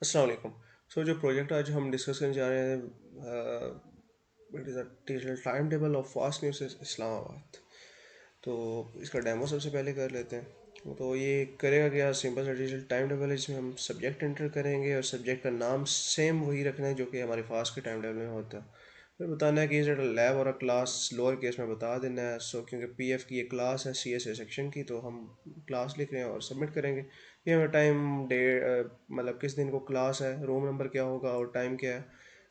अस्सलाम वालेकुम। जो प्रोजेक्ट आज हम डिस्कस करने जा रहे हैं, it is a digital time table of fast news Islamabad. तो इसका डेमो सबसे पहले कर लेते हैं। तो ये करेगा क्या, सिंपल सा डिजिटल टाइम टेबल है जिसमें हम सब्जेक्ट एंटर करेंगे और सब्जेक्ट का नाम सेम वही रखना है जो कि हमारे फास्ट के टाइम टेबल में होता है। फिर बताना है कि इज इट अ लैब और अ क्लास, लोअर केस में बता देना है। क्योंकि पीएफ की ये क्लास है सीएसए सेक्शन की, तो हम क्लास लिख रहे हैं और सबमिट करेंगे। ये हमें टाइम डे मतलब किस दिन को क्लास है, रूम नंबर क्या होगा और टाइम क्या है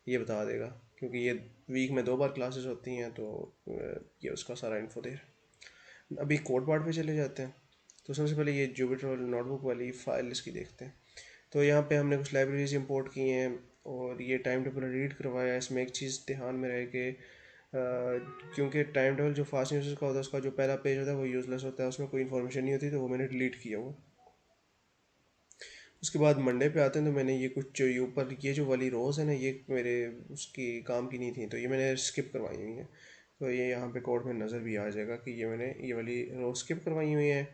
ये बता देगा। क्योंकि ये वीक में 2 बार क्लासेस होती हैं, तो ये उसका सारा इन्फो दे रहा है। अभी कोड पार्ट पे चले जाते हैं। तो सबसे पहले ये जुपिटर नोटबुक वाली फ़ाइल इसकी देखते हैं। तो यहाँ पे हमने कुछ लाइब्रेरीज इंपोर्ट की हैं और ये टाइम टेबल रीड करवाया है। इसमें एक चीज़ ध्यान में रहे कि क्योंकि टाइम टेबल जो फास्ट न्यूज़ का होता है उसका जो पहला पेज होता है वो यूज़लेस होता है, उसमें कोई इन्फॉर्मेशन नहीं होती, तो वो मैंने डिलीट किया हुआ। उसके बाद मंडे पे आते हैं, तो मैंने ये कुछ जो ये ऊपर ये जो वाली रोज़ है ना, ये मेरे उसकी काम की नहीं थी, तो ये मैंने स्किप करवाई हुई है। तो ये यहाँ पे कोड में नज़र भी आ जाएगा कि ये मैंने ये वाली रोज़ स्किप करवाई हुई है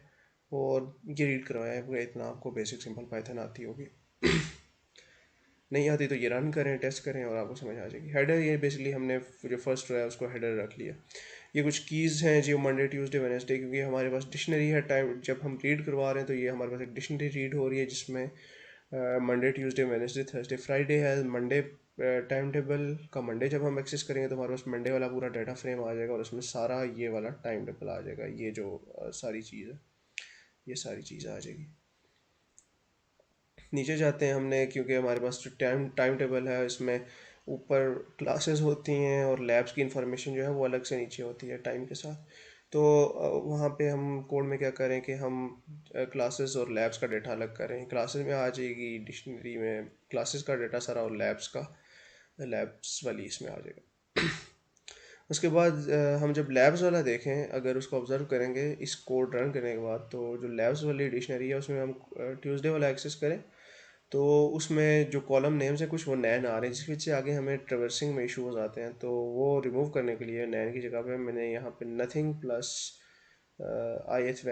और ये रीड करवाया है पूरा। इतना आपको बेसिक सिंपल पाइथन आती होगी। नहीं आती तो ये रन करें, टेस्ट करें और आपको समझ आ जाएगी। हेडर ये बेसिकली हमने जो फर्स्ट रहा है उसको हेडर रख लिया। ये कुछ कीज़ हैं जो मंडे ट्यूसडे वेडनेसडे, क्योंकि हमारे पास डिक्शनरी है। टाइम जब हम रीड करवा रहे हैं तो ये हमारे पास एक डिक्शनरी रीड हो रही है जिसमें Monday Tuesday Wednesday Thursday Friday है। मंडे टाइम टेबल का मंडे जब हम एक्सेस करेंगे तो हमारे पास मंडे वाला पूरा डाटा फ्रेम आ जाएगा और उसमें सारा ये वाला टाइम टेबल आ जाएगा। ये जो सारी चीज़ है, ये सारी चीज़ आ जाएगी। नीचे जाते हैं हमने, क्योंकि हमारे पास जो टाइम टाइम टेबल है इसमें ऊपर क्लासेस होती हैं और लैब्स की इंफॉर्मेशन जो है वो अलग से नीचे होती है टाइम के साथ। तो वहाँ पे हम कोड में क्या करें कि हम क्लासेस और लैब्स का डेटा अलग करें। क्लासेस में आ जाएगी डिक्शनरी में क्लासेस का डेटा सारा, और लैब्स का लैब्स वाली इसमें आ जाएगा। उसके बाद हम जब लैब्स वाला देखें, अगर उसको ऑब्जर्व करेंगे इस कोड रन करने के बाद, तो जो लैब्स वाली डिक्शनरी है उसमें हम ट्यूसडे वाला एक्सेस करें, तो उसमें जो कॉलम नेम्स हैं कुछ वो नैन आ रहे हैं, जिसकी वजह से आगे हमें ट्रेवर्सिंग में इशूज़ आते हैं। तो वो रिमूव करने के लिए नैन की जगह पे मैंने यहाँ पे नथिंग प्लस आई एथ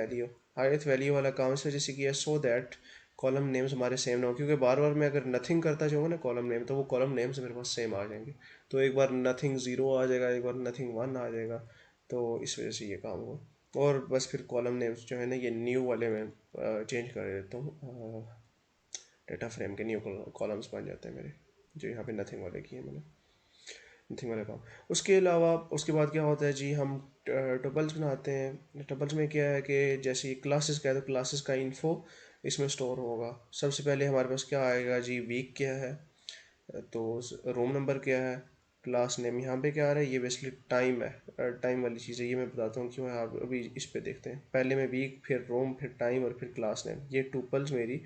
वैल्यू वाला काम इस वजह से किया, सो दैट कॉलम नेम्स हमारे सेम ना हो। क्योंकि बार बार मैं अगर नथिंग करता जाऊँगा ना कॉलम नेम, तो वो कॉलम नेम्स मेरे पास सेम आ जाएंगे। तो एक बार नथिंग ज़ीरो आ जाएगा, एक बार नथिंग वन आ जाएगा। तो इस वजह से ये काम हुआ। और बस फिर कॉलम नेम्स जो है ना ये न्यू वाले में चेंज कर देता हूँ। डेटा फ्रेम के न्यू कॉलम्स बन जाते हैं मेरे, जो यहाँ पे नथिंग वाले किए मैंने, नथिंग वाले काम। उसके अलावा उसके बाद क्या होता है जी, हम टपल्स बनाते हैं। टपल्स में क्या है कि जैसे क्लासेस का है तो क्लासेस का इन्फो इसमें स्टोर होगा। सबसे पहले हमारे पास क्या आएगा जी, वीक क्या है, तो रूम नंबर क्या है, क्लास नेम यहाँ पे क्या आ रहा है, ये बेसिकली टाइम है। टाइम वाली चीज़ है, ये मैं बताता हूँ क्यों है। आप अभी इस पे देखते हैं, पहले मैं वीक, फिर रूम, फिर टाइम और फिर क्लास नेम। ये टूपल्स मेरी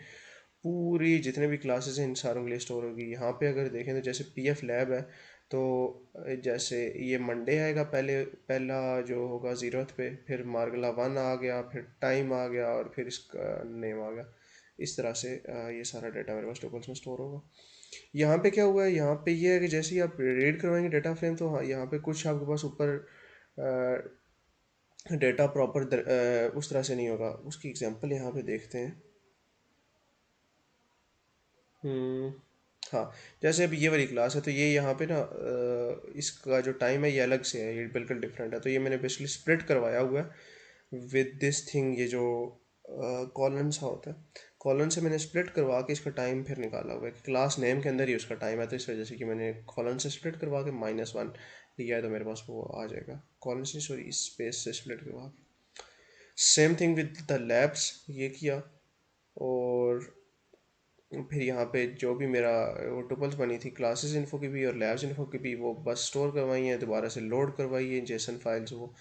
पूरी जितने भी क्लासेस हैं इन सारों के लिए स्टोर होगी। यहाँ पे अगर देखें तो जैसे पीएफ लैब है, तो जैसे ये मंडे आएगा, पहले पहला जो होगा ज़ीरोथ पे, फिर मार्गला वन आ गया, फिर टाइम आ गया और फिर इसका नेम आ गया। इस तरह से ये सारा डाटा मेरे पास टोकन्स में स्टोर होगा। यहाँ पे क्या हुआ है, यहाँ पे ये है कि जैसे ही आप रीड करवाएंगे डेटा फ्रेम, तो हाँ यहाँ पे कुछ आपके पास ऊपर डेटा प्रॉपर उस तरह से नहीं होगा। उसकी एग्जांपल यहाँ पे देखते हैं। हम्म, हाँ, जैसे अभी ये वाली क्लास है, तो ये यहाँ पे ना इसका जो टाइम है ये अलग से है, ये बिल्कुल डिफरेंट है। तो ये मैंने बेसिकली स्प्लिट करवाया हुआ है विद दिस थिंग। ये जो कॉलन सा होता है, कॉलन से मैंने स्प्लिट करवा के इसका टाइम फिर निकाला हुआ है कि क्लास नेम के अंदर ही उसका टाइम है। तो इस वजह से कि मैंने कॉलन से स्प्लिट करवा के -1 लिया है, तो मेरे पास वो आ जाएगा। कॉलन से, सॉरी, स्पेस से स्प्लिट करवा के। Same thing with the labs, ये किया। और फिर यहाँ पे जो भी मेरा वो टुपल्स बनी थी क्लासेस इन्फो की भी और लैब्स इन्फो की भी, वो बस स्टोर करवाई हैं, दोबारा से लोड करवाई है जेसन फाइल्स वो।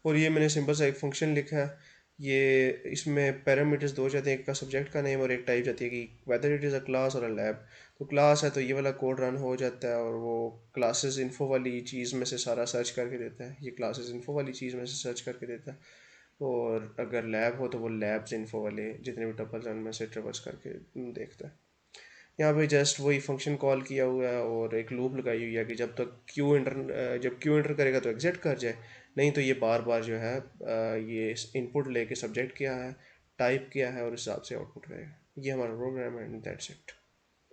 और ये मैंने सिंपल सा एक फंक्शन लिखा है। ये इसमें पैरामीटर्स दो जाते हैं, एक का सब्जेक्ट का नेम और एक टाइप जाती है कि whether it is a class और अ लैब। तो क्लास है तो ये वाला कोड रन हो जाता है और वो क्लासेस इन्फो वाली चीज़ में से सारा सर्च करके देता है। ये क्लासेस इन्फो वाली चीज़ में से सर्च करके देता है। और अगर लैब हो तो वो लैब्स इन्फो वाले जितने भी टपल्स हैं उनमें से ट्रेवर्स करके देखता है। यहाँ पे जस्ट वही फंक्शन कॉल किया हुआ है और एक लूप लगाई हुई है कि जब क्यू इंटर करेगा तो एग्जिट कर जाए, नहीं तो ये बार बार जो है ये इनपुट लेके सब्जेक्ट क्या है, टाइप क्या है और इस हिसाब से आउटपुट करेगा। ये हमारा प्रोग्राम है, दैट्स इट।